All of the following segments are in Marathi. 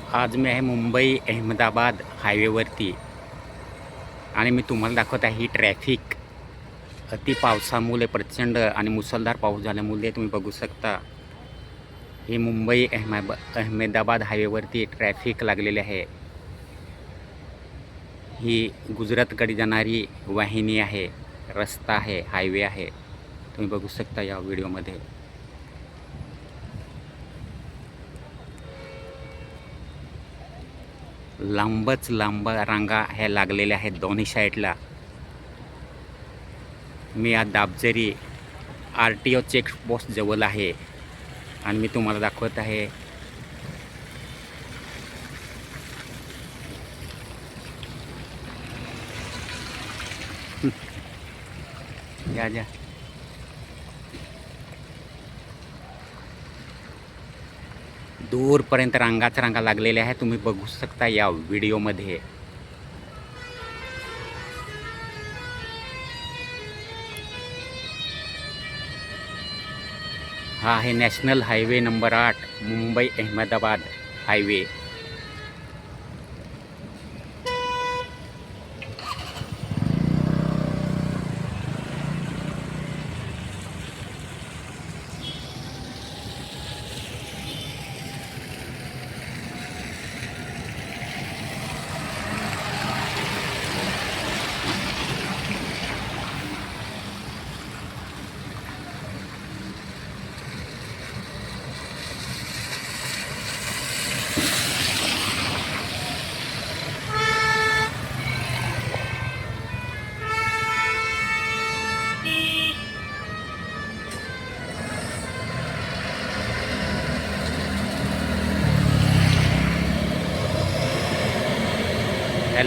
आज मी आहे मुंबई अहमदाबाद हायवेवरती आणि मी तुम्हाला दाखवत आहे ही ट्रॅफिक. अति पावसामुळे प्रचंड आणि मुसळधार पाऊस झाल्यामुळे तुम्ही बघू शकता ही मुंबई अहमदाबाद हायवेवरती ट्रॅफिक लागलेली आहे. ही गुजरातकडे जाणारी वाहिनी आहे, रस्ता आहे, हायवे आहे. तुम्ही बघू शकता या व्हिडिओमध्ये. लांबच लांब रांगा ह्या लागलेल्या आहेत दोन्ही साईडला. मी आज दाबझरी RTO चेकपोस्ट जवळ आहे आणि मी तुम्हाला दाखवत आहे या दूरपर्यंत रांगाच रांगा लागलेल्या आहेत. तुम्ही बघू शकता या व्हिडिओमध्ये. हा आहे national highway number 8 Mumbai Ahmedabad highway.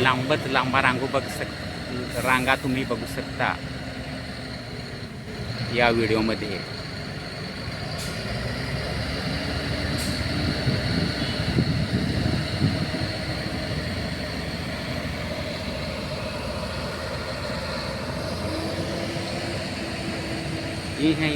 लांबच लांबा रांगा तुम्ही बघू शकता या व्हिडिओमध्ये. ही आहे